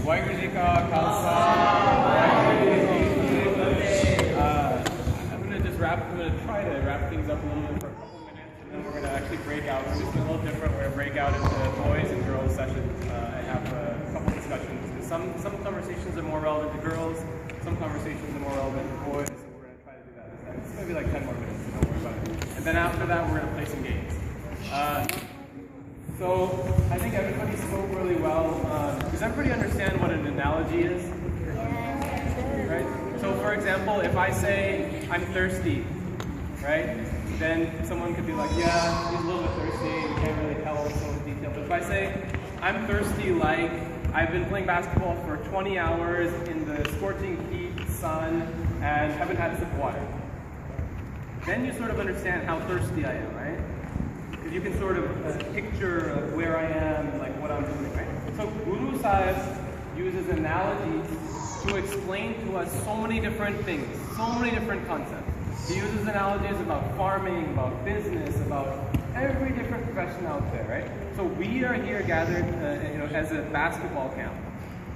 Waheguru Ji Ka Khalsa, Waheguru Ji Ki Fateh. I'm going to try to wrap things up a little bit for a couple minutes, and then we're going to actually break out. We're just a little different. We're going to break out into boys and girls sessions and have a couple discussions. Some conversations are more relevant to girls, some conversations are more relevant to boys, so we're going to try to do that this time. It's going to be like 10 more minutes, so don't worry about it. And then after that, we're going to play some games. So I think everybody spoke really well. Does everybody understand what an analogy is? Right? So for example, if I say, I'm thirsty, right? Then someone could be like, yeah, he's a little bit thirsty, we can't really tell so much detail. But if I say, I'm thirsty like, I've been playing basketball for 20 hours in the scorching heat, sun, and haven't had a sip of water. Then you sort of understand how thirsty I am, right? Because you can sort of picture where I am and like what I'm doing, right? So Guru Sahib uses analogies to explain to us so many different things, so many different concepts. He uses analogies about farming, about business, about every different profession out there, right? So we are here gathered as a basketball camp.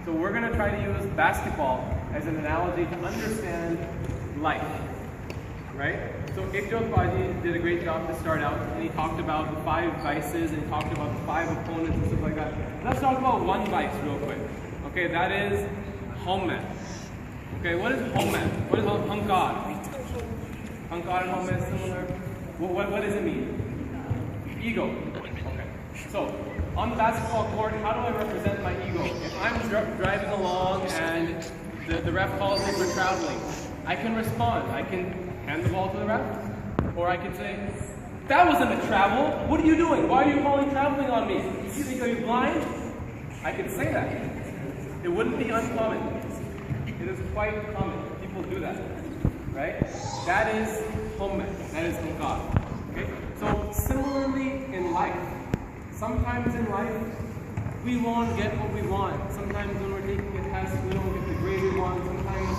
So we're going to try to use basketball as an analogy to understand life, right? So Ikjot Baji did a great job to start out, and he talked about the 5 vices, and he talked about the 5 opponents and stuff like that. Let's talk about one vice real quick. Okay, that is homement. Okay, what is homement? What is hankar? Hankar and homement is similar. What does it mean? Ego. Okay. So, on the basketball court, how do I represent my ego? If I'm driving along and the ref calls me for traveling, I can respond. I can hand the ball to the ref, or I can say, that wasn't a travel. What are you doing? Why are you calling traveling on me? You think, are you blind? I could say that. It wouldn't be uncommon. It is quite common. People do that, right? That is homement. That is hankar. Okay? So similarly in life, sometimes in life, we won't get what we want. Sometimes when we're taking a test, we don't get the grade we want. Sometimes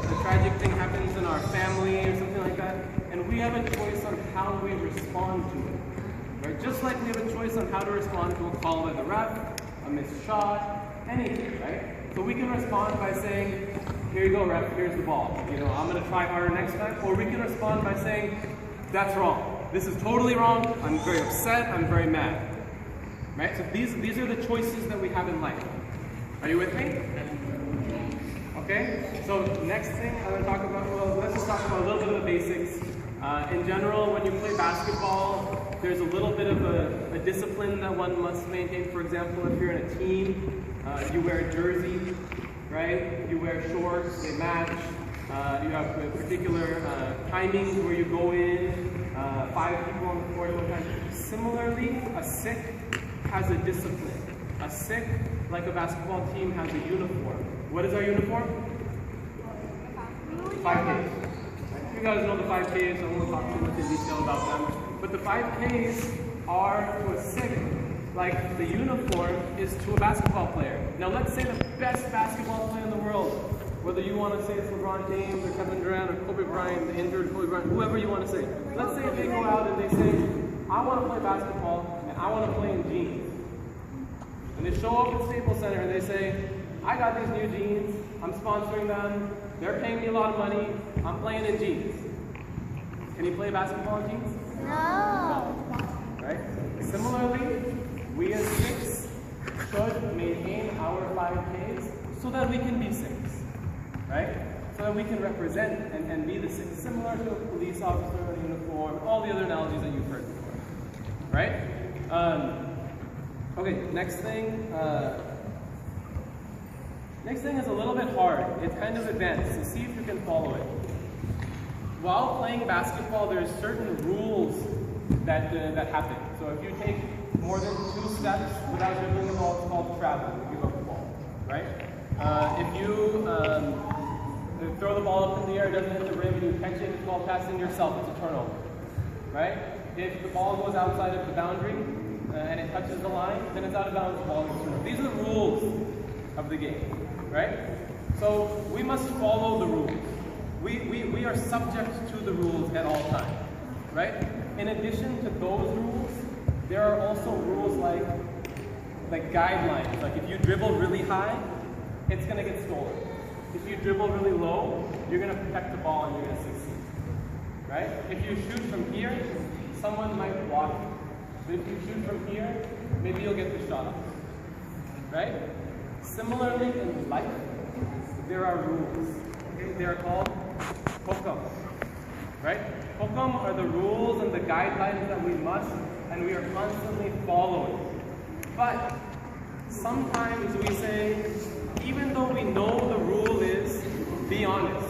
a tragic thing happens in our family or something like that, and we have a choice on how we respond to it. Right? Just like we have a choice on how to respond to a call by the ref, a missed shot, anything, right? So we can respond by saying, here you go, ref, here's the ball. I'm going to try harder next time. Or we can respond by saying, that's wrong. This is totally wrong. I'm very upset. I'm very mad. Right? So these are the choices that we have in life. Are you with me? Okay? So next thing I'm going to talk about, well, let's just talk about a little bit of the basics. In general, when you play basketball, there's a little bit of a discipline that one must maintain. For example, if you're in a team, you wear a jersey, right? You wear shorts, they match. You have particular timings where you go in, 5 people on the court at one time. Similarly, a Sikh has a discipline. A Sikh, like a basketball team, has a uniform. What is our uniform? 5Ks. You guys know the 5Ks, so I won't talk too much in detail about them. But the 5Ks are to a Sikh like the uniform is to a basketball player. Now let's say the best basketball player in the world, whether you want to say it's LeBron James or Kevin Durant or Kobe Bryant, the injured Kobe Bryant, whoever you want to say. Let's say they go out and they say, I want to play basketball and I want to play in jeans. And they show up at Staples Center and they say, I got these new jeans, I'm sponsoring them, they're paying me a lot of money, I'm playing in jeans. Can you play basketball in jeans? No. Right? Similarly, we as Sikhs should maintain our 5Ks so that we can be Sikhs, right? So that we can represent and be the Sikhs, similar to a police officer in uniform, all the other analogies that you've heard before, right? Okay, next thing is a little bit hard. It's kind of advanced, so see if you can follow it. While playing basketball, there's certain rules that happen. So if you take more than 2 steps without dribbling the ball, it's called traveling. You give up the ball, right? If you throw the ball up in the air, it doesn't hit the rim, and you catch it, it's called passing yourself. It's a turnover, right? If the ball goes outside of the boundary and it touches the line, then it's out of bounds. The ball is turnover. These are the rules of the game, right? So we must follow the rules. We are subject to the rules at all times, right? In addition to those rules, there are also rules like guidelines. Like if you dribble really high, it's going to get stolen. If you dribble really low, you're going to protect the ball and you're going to succeed. Right? If you shoot from here, someone might block you. But if you shoot from here, maybe you'll get the shot off. Right? Similarly, in life, there are rules. Okay? They are called hukam. Right? Hukam are the rules and the guidelines that we must and we are constantly following. But sometimes we say, even though we know the rule is be honest,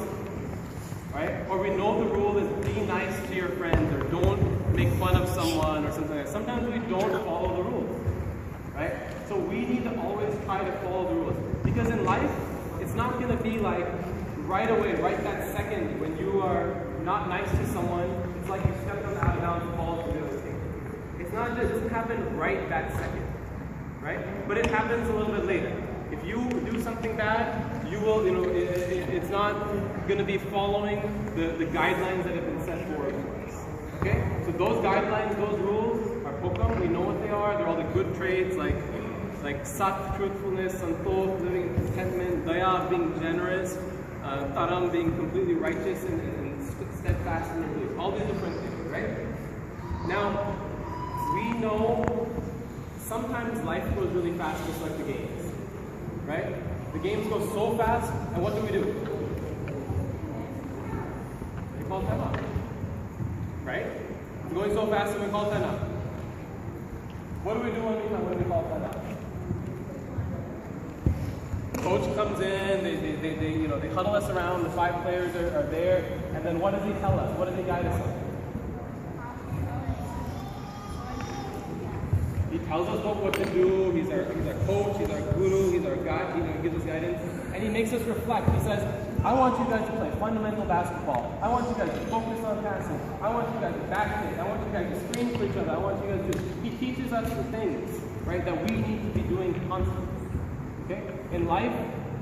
right? Or we know the rule is be nice to your friends or don't make fun of someone or something like that. Sometimes we don't follow the rules, right? So we need to always try to follow the rules. Because in life, it's not going to be like right away, right that second when you are not nice to someone, it's like you stepped on the out of bounds ball to do this thing. It's not just, it doesn't happen right that second, right? But it happens a little bit later. If you do something bad, you will, it's not going to be following the guidelines that have been set forward for us. Okay? So those guidelines, those rules are hukam. We know what they are. They're all the good traits like sat, truthfulness, santosh, living in contentment, daya, being generous, taram, being completely righteous and steadfast in your belief. All these different things, right? Now, we know sometimes life goes really fast, just like the games. Right? The games go so fast, and what do? We call time out. Right? It's going so fast, and we call time out. What do we do when we call time out? Coach comes in, they huddle us around, the 5 players are there, and then what does he tell us? What does he guide us on? He tells us what to do. He's our coach, he's our guru, he's our guide, he gives us guidance. And he makes us reflect. He says, I want you guys to play fundamental basketball. I want you guys to focus on passing. I want you guys to backstick. I want you guys to screen for each other. I want you guys to... He teaches us the things, right, that we need to be doing constantly. Okay? In life,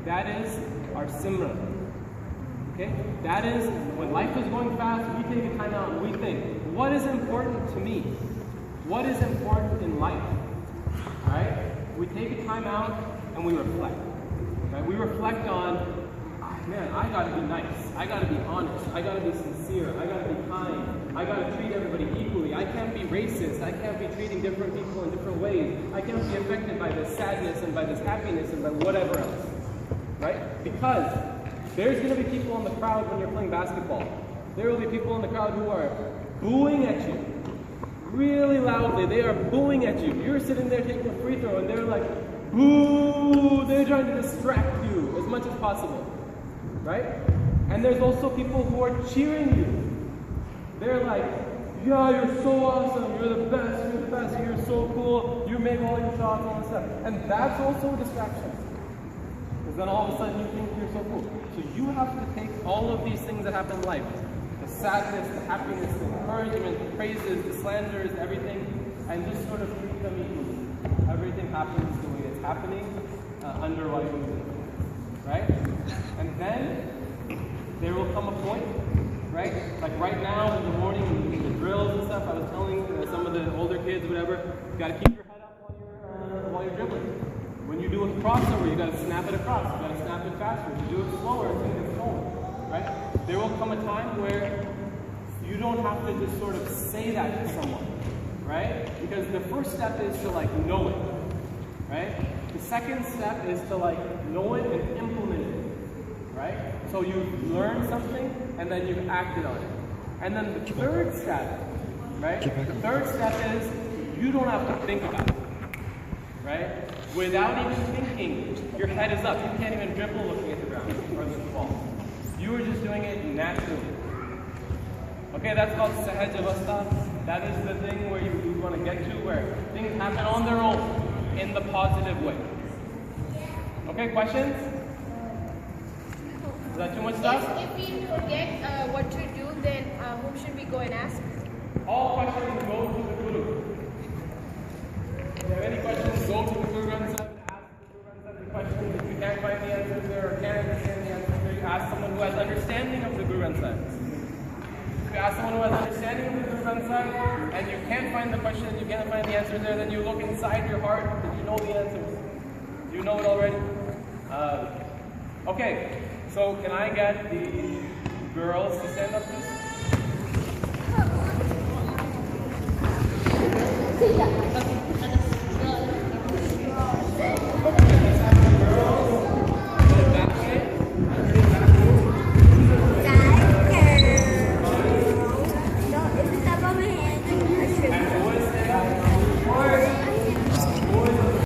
that is our simran. Okay? That is, when life is going fast, we take a time out and we think, what is important to me? What is important in life? Right? We take a time out and we reflect. Right? We reflect on, man, I gotta be nice. I gotta be honest. I gotta be sincere. I gotta be kind. I gotta treat everybody equally. I can't be racist. I can't be treating different people in different ways. I can't be affected by this sadness and by this happiness and by whatever else. Right? Because there's gonna be people in the crowd when you're playing basketball. There will be people in the crowd who are booing at you. Really loudly, they are booing at you. You're sitting there taking a free throw and they're like, boo! They're trying to distract you as much as possible. Right? And there's also people who are cheering you. They're like, yeah, you're so awesome, you're the best, you're so cool, you make all your shots, all this stuff. And that's also a distraction. Because then all of a sudden you think you're so cool. So you have to take all of these things that happen in life, the sadness, the happiness, the encouragement, the praises, the slanders, everything, and just sort of treat them equally. Everything happens the way it's happening, under what it is. Right? And then there will come a point, right? Like right now in the morning, in the drills and stuff, I was telling some of the older kids, whatever, you got to keep your head up while you're dribbling. When you do a crossover, you got to snap it across. You got to snap it faster. If you do it slower, it's going to get slower, right? There will come a time where you don't have to just sort of say that to someone, right? Because the first step is to like know it, right? The second step is to like know it and implement it, right? So you've learned something and then you've acted on it. And then the third step, right? The third step is you don't have to think about it, right? Without even thinking, your head is up. You can't even dribble looking at the ground or the ball. You are just doing it naturally. Okay, that's called Sahaj Avastha. That is the thing where you want to get to, where things happen on their own in the positive way. Okay, questions? Is that too much stuff? If we forget what to do, then whom should we go and ask? All questions go to the Guru. If you have any questions, go to the Guru Granth Sahib and ask the Guru Granth Sahib the questions. If you can't find the answers there or can't understand the answers there, you ask someone who has understanding of the Guru Granth Sahib. If you ask someone who has understanding of the Guru Granth Sahib and you can't find the question and you can't find the answer there, then you look inside your heart and you know the answers. You know it already. Okay, so can I get the girls to stand up, please?